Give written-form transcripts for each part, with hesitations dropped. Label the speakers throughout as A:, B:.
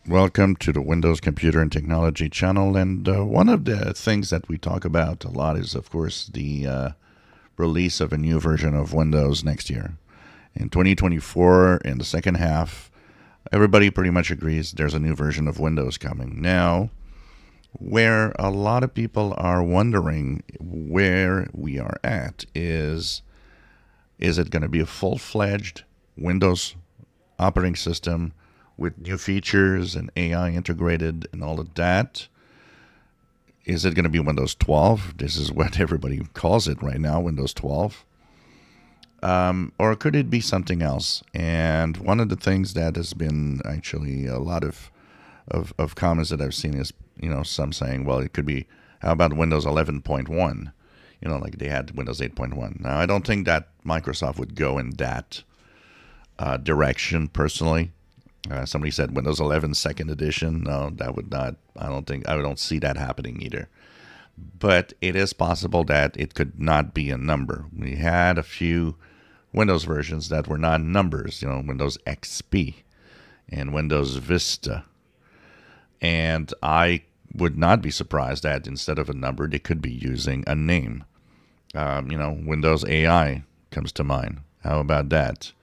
A: Welcome to the Windows Computer and Technology channel. And one of the things that we talk about a lot is, of course, the release of a new version of Windows next year. In 2024, in the second half, everybody pretty much agrees there's a new version of Windows coming. Now, where a lot of people are wondering where we are at is it going to be a full-fledged Windows operating system with new features and AI integrated and all of that? Is it going to be Windows 12? This is what everybody calls it right now, Windows 12. Or could it be something else? And one of the things that has been actually a lot of comments that I've seen is, some saying, well, it could be, how about Windows 11.1? Like they had Windows 8.1. Now, I don't think that Microsoft would go in that direction personally. Somebody said Windows 11 second edition. No, that would not. I don't see that happening either. But it is possible that it could not be a number. We had a few Windows versions that were not numbers. Windows XP and Windows Vista. And I would not be surprised that instead of a number, they could be using a name. Windows AI comes to mind. How about that?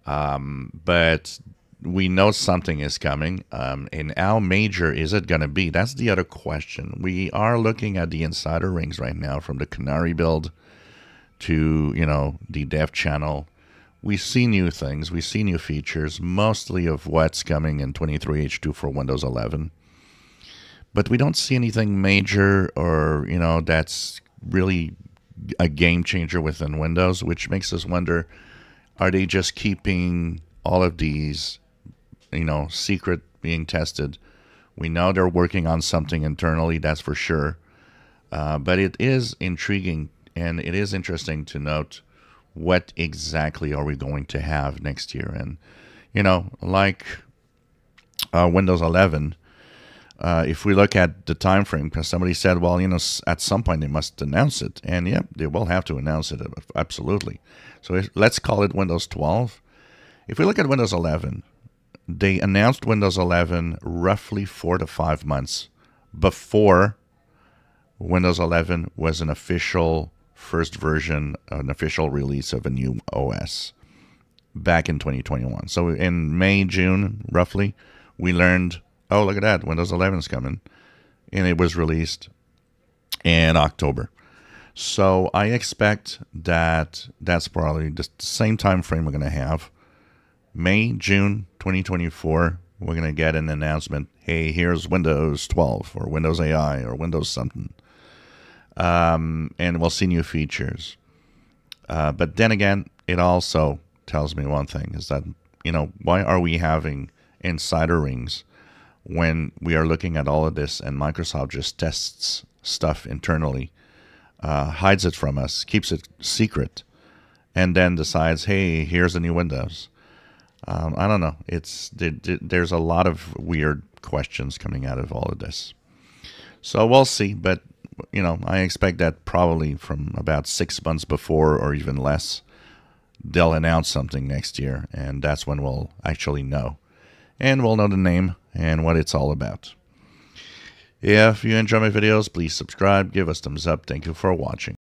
A: But we know something is coming. And how major is it going to be? That's the other question. We are looking at the insider rings right now, from the Canary build to, the dev channel. We see new things. We see new features, mostly of what's coming in 23H2 for Windows 11. But we don't see anything major or, that's really a game changer within Windows, which makes us wonder, are they just keeping all of these secret being tested? We know they're working on something internally, that's for sure. But it is intriguing and it is interesting to note what exactly are we going to have next year. And, like Windows 11, if we look at the time frame, because somebody said, well, at some point they must announce it. And yeah, they will have to announce it, absolutely. So let's call it Windows 12. If we look at Windows 11, they announced Windows 11 roughly 4 to 5 months before Windows 11 was an official first version, an official release of a new OS back in 2021. So in May, June, roughly, we learned, oh, look at that, Windows 11 is coming. And it was released in October. So I expect that that's probably the same time frame we're going to have. May, June 2024, we're going to get an announcement. Hey, here's Windows 12 or Windows AI or Windows something. And we'll see new features. But then again, it also tells me one thing, is that, why are we having insider rings when we are looking at all of this and Microsoft just tests stuff internally, hides it from us, keeps it secret, and then decides, hey, here's the new Windows. I don't know. There's a lot of weird questions coming out of all of this. So we'll see. But, I expect that probably from about 6 months before or even less, they'll announce something next year. And that's when we'll actually know. And we'll know the name and what it's all about. If you enjoy my videos, please subscribe, give us thumbs up. Thank you for watching.